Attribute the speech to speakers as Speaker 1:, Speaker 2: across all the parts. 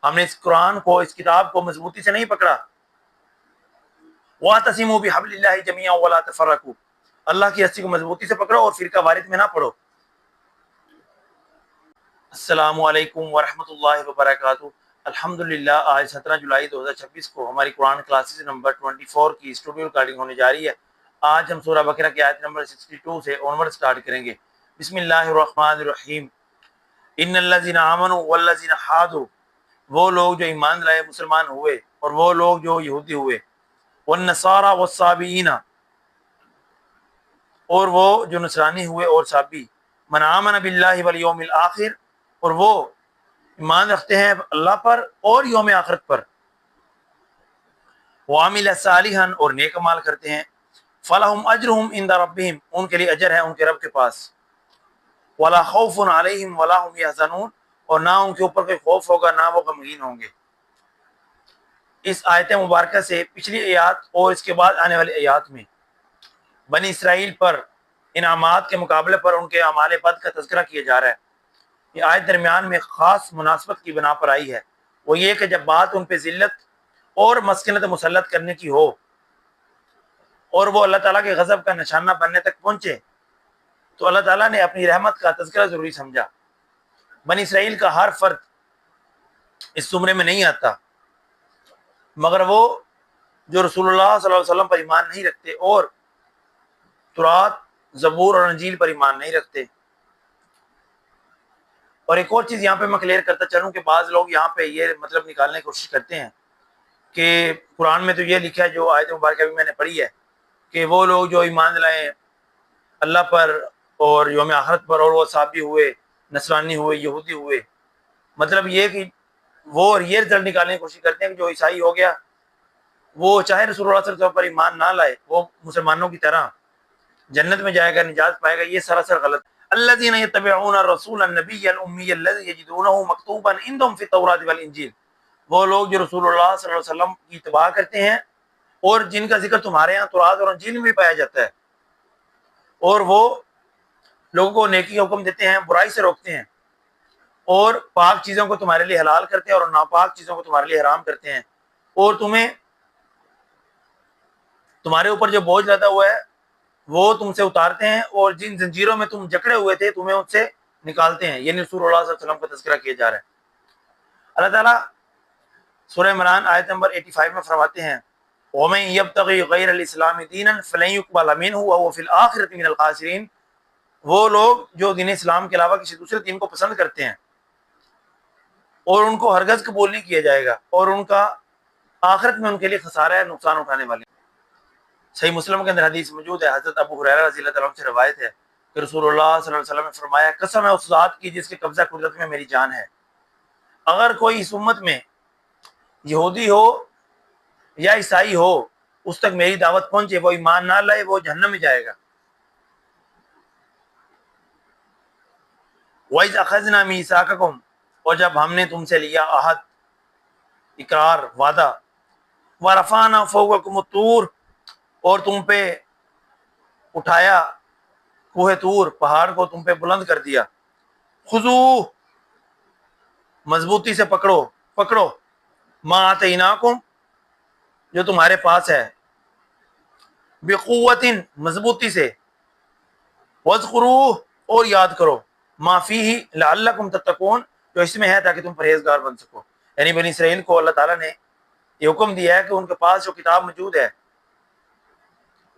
Speaker 1: ہم نے اس قرآن کو، اس کتاب کو مضبوطی سے نہیں پکڑا۔ وَاعْتَصِمُوا بِحَبْلِ اللَّهِ جَمِيعًا وَلَا تَفَرَّقُوا، اللہ کی رسی کو مضبوطی سے پکڑو اور فرقہ واریت میں نہ پڑو۔ السلام علیکم ورحمۃ اللہ وبرکاتہ۔ الحمدللہ آج 17 جولائی 2026 کو ہماری قرآن کلاسز نمبر 24 کی اسٹوڈیو ریکارڈنگ ہونے جا رہی ہے۔ آج ہم سورہ بقرہ کی آیت نمبر 62 سے اونورڈ سٹارٹ کریں گے۔ بسم اللہ الرحمن الرحیم۔ ان الذین آمنوا والذین ہادوا، وہ لوگ جو ایمان لائے مسلمان ہوئے اور وہ لوگ جو یہودی ہوئے، والنصارى والصابئین، اور وہ جو نصرانی ہوئے اور صابی، من آمن باللہ والیوم الآخر، اور وہ ایمان رکھتے ہیں اللہ پر اور یوم آخرت پر، وعمل صالحا، اور نیک اعمال کرتے ہیں، فلہم اجرہم عند ربہم، ان کے لیے اجر ہے ان کے رب کے پاس، ولا خوف علیہم ولا هم یحزنون، اور نہ ان کے اوپر کوئی خوف ہوگا نہ وہ غمگین ہوں گے۔ اس آیت مبارکہ سے پچھلی آیات اور اس کے بعد آنے والی آیات میں بنی اسرائیل پر انعامات کے مقابلے پر ان کے اعمال بد کا تذکرہ کیا جا رہا ہے۔ یہ آیت درمیان میں خاص مناسبت کی بنا پر آئی ہے، وہ یہ کہ جب بات ان پہ ذلت اور مسکنت مسلط کرنے کی ہو اور وہ اللہ تعالیٰ کے غضب کا نشانہ بننے تک پہنچے تو اللہ تعالیٰ نے اپنی رحمت کا تذکرہ ضروری سمجھا۔ بنی اسرائیل کا ہر فرد اس زمرے میں نہیں آتا، مگر وہ جو رسول اللہ صلی اللہ علیہ وسلم پر ایمان نہیں رکھتے اور تورات، زبور اور انجیل پر ایمان نہیں رکھتے۔ اور ایک اور چیز یہاں پہ میں کلیئر کرتا چلوں کہ بعض لوگ یہاں پہ یہ مطلب نکالنے کی کوشش کرتے ہیں کہ قرآن میں تو یہ لکھا ہے، جو آیت مبارکہ بھی میں نے پڑھی ہے، کہ وہ لوگ جو ایمان لائے اللہ پر اور یوم آخرت پر اور وہ صابی ہوئے، نصرانی ہوئے، یہودی ہوئے، مطلب یہ کہ وہ یہ رزلٹ نکالنے کی کوشش کرتے ہیں کہ جو عیسائی ہو گیا وہ چاہے رسول اللہ صلی اللہ علیہ وسلم پر ایمان نہ لائے، وہ مسلمانوں کی طرح جنت میں جائے گا، نجات پائے گا۔ یہ سراسر غلط۔ الذین یتبعون الرسول النبی الامی الذی یجدونہ مکتوبا عندہم فی التوراۃ والانجیل، وہ لوگ جو رسول اللہ صلی اللہ علیہ وسلم کی اتباع کرتے ہیں اور جن کا ذکر تمہارے ہاں تورات اور انجیل میں بھی پایا جاتا ہے، اور وہ لوگوں کو نیکی کا حکم دیتے ہیں، برائی سے روکتے ہیں، اور پاک چیزوں کو تمہارے لیے حلال کرتے ہیں اور ناپاک چیزوں کو تمہارے لیے حرام کرتے ہیں، اور تمہارے اوپر جو بوجھ لدا ہوا ہے وہ تم سے اتارتے ہیں، اور جن زنجیروں میں تم جکڑے ہوئے تھے تمہیں ان سے نکالتے ہیں۔ یعنی رسول اللہ صلی اللہ علیہ وسلم کا تذکرہ کیا جا رہا ہے۔ اللہ تعالیٰ سورہ عمران آیت نمبر 85 میں فرماتے ہیں، وَمَن يَبْتَغِي غَيْرَ الْإِسْلَامِ دِينًا فَلَن يُقْبَلَ مِنْهُ وَهُوَ فِي الْآخِرَةِ مِنَ الْخَاسِرِينَ، وہ لوگ جو دین اسلام کے علاوہ کسی دوسرے دین کو پسند کرتے ہیں اور ان کو ہرگز قبول نہیں کیا جائے گا، اور ان کا آخرت میں ان کے لیے خسارہ ہے، نقصان اٹھانے والے۔ صحیح مسلم کے اندر حدیث موجود ہے، حضرت ابو ہریرہ رضی اللہ تعالیٰ عنہ سے روایت ہے کہ رسول اللہ صلی اللہ علیہ وسلم نے فرمایا، قسم ہے اس ذات کی جس کے قبضہ قدرت میں میری جان ہے، اگر کوئی اس امت میں یہودی ہو یا عیسائی ہو اس تک میری دعوت پہنچے، وہ ایمان نہ لائے، وہ جہنم میں جائے گا۔ وَإِذْ أَخَذْنَا مِيثَاقَكُمْ، اور جب ہم نے تم سے لیا عہد، اقرار، وعدہ، وَرَفَعْنَا فَوْقَكُمُ الطُّورَ، اور تم پہ اٹھایا کوہ طور، پہاڑ کو تم پہ بلند کر دیا، خُذُوهُ، مضبوطی سے پکڑو، مَا آتَيْنَاكُمْ، جو تمہارے پاس ہے، بِقُوَّةٍ، مضبوطی سے، وَاذْكُرُوهُ، اور یاد کرو، مَا فِيهِ لَعَلَّكُمْ تَتَّقُونَ، جو اس میں ہے تاکہ تم پرہیزگار بن سکو۔ یعنی بنی اسرائیل کو اللہ تعالیٰ نے یہ حکم دیا ہے کہ ان کے پاس جو کتاب موجود ہے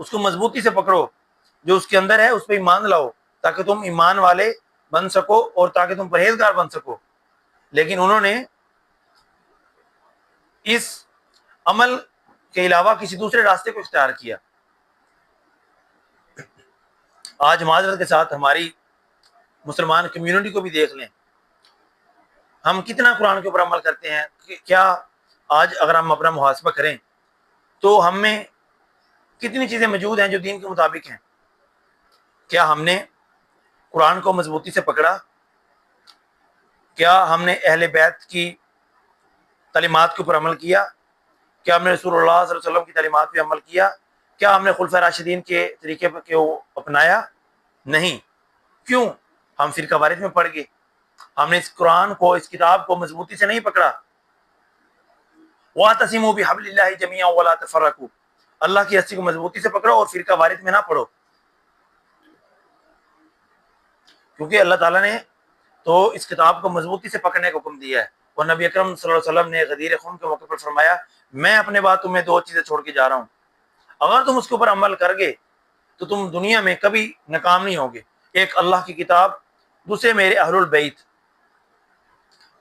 Speaker 1: اس کو مضبوطی سے پکڑو، جو اس کے اندر ہے اس پہ ایمان لاؤ تاکہ تم ایمان والے بن سکو اور تاکہ تم پرہیزگار بن سکو۔ لیکن انہوں نے اس عمل کے علاوہ کسی دوسرے راستے کو اختیار کیا۔ آج معذرت کے ساتھ ہماری مسلمان کمیونٹی کو بھی دیکھ لیں، ہم کتنا قرآن کے اوپر عمل کرتے ہیں۔ کیا آج اگر ہم اپنا محاسبہ کریں تو ہم میں کتنی چیزیں موجود ہیں جو دین کے مطابق ہیں؟ کیا ہم نے قرآن کو مضبوطی سے پکڑا؟ کیا ہم نے اہل بیت کی تعلیمات کے اوپر عمل کیا؟ کیا ہم نے رسول اللہ صلی اللہ علیہ وسلم کی تعلیمات پہ عمل کیا؟ کیا ہم نے خلفائے راشدین کے طریقے پہ اپنایا؟ نہیں۔ کیوں؟ ہم فرقہ واریت میں پڑ گئے، ہم نے اس قرآن کو، اس کتاب کو مضبوطی سے نہیں پکڑا۔ وَاعْتَصِمُوا بِحَبْلِ اللَّهِ جَمِيعًا وَلَا تَفَرَّقُوا، اللہ کی رسی کو مضبوطی سے پکڑو اور فرقہ واریت میں نہ پڑو. کیونکہ اللہ تعالیٰ نے تو اس کتاب کو مضبوطی سے پکڑنے کا حکم دیا ہے، اور نبی اکرم صلی اللہ علیہ وسلم نے غدیر خون کے موقع پر فرمایا میں اپنے بعد تمہیں 2 چیزیں چھوڑ کے جا رہا ہوں، اگر تم اس کے اوپر عمل کر گے تو تم دنیا میں کبھی ناکام نہیں ہوگے. ایک اللہ کی کتاب، دوسرے میرے اہل البیت.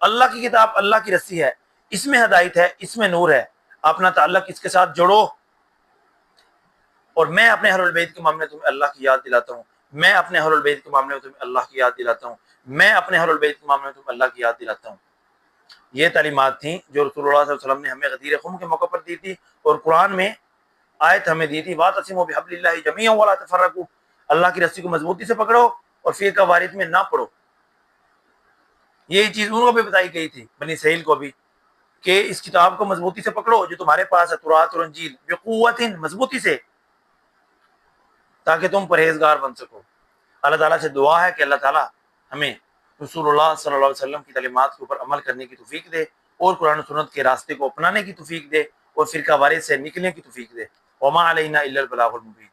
Speaker 1: اللہ کی کتاب اللہ کی رسی ہے، اس میں ہدایت ہے، اس میں نور ہے، اپنا تعلق اس کے ساتھ جوڑو. اور میں اپنے اہل البیت کے معاملے میں تمہیں اللہ کی یاد دلاتا ہوں، میں اپنے اہل البیت کے معاملے میں تمہیں اللہ کی یاد دلاتا ہوں، میں اپنے اہل البیت کے معاملے میں تمہیں اللہ کی یاد دلاتا ہوں. یہ تعلیمات تھیں جو رسول اللہ صلی اللہ علیہ وسلم نے ہمیں غدیر خم کے موقع پر دی تھی، اور قرآن میں آیت ہمیں دی تھی وَاعْتَصِمُوا بِحَبْلِ اللَّهِ جَمِيعًا وَلَا تَفَرَّقُوا، اللہ کی رسی کو مضبوطی سے پکڑو اور فرقہ واریت میں نہ پڑو. یہی چیز ان کو بھی بتائی گئی تھی، بنی اسرائیل کو بھی، کہ اس کتاب کو مضبوطی سے پکڑو جو تمہارے پاس ہے، تورات اور انجیل، بقوت، مضبوطی سے، تاکہ تم پرہیزگار بن سکو. اللہ تعالیٰ سے دعا ہے کہ اللہ تعالیٰ ہمیں رسول اللہ صلی اللہ علیہ وسلم کی تعلیمات کے اوپر عمل کرنے کی توفیق دے، اور قرآن و سنت کے راستے کو اپنانے کی توفیق دے، اور فرقہ واریت سے نکلنے کی توفیق دے. وما علینا الا البلاغ المبین.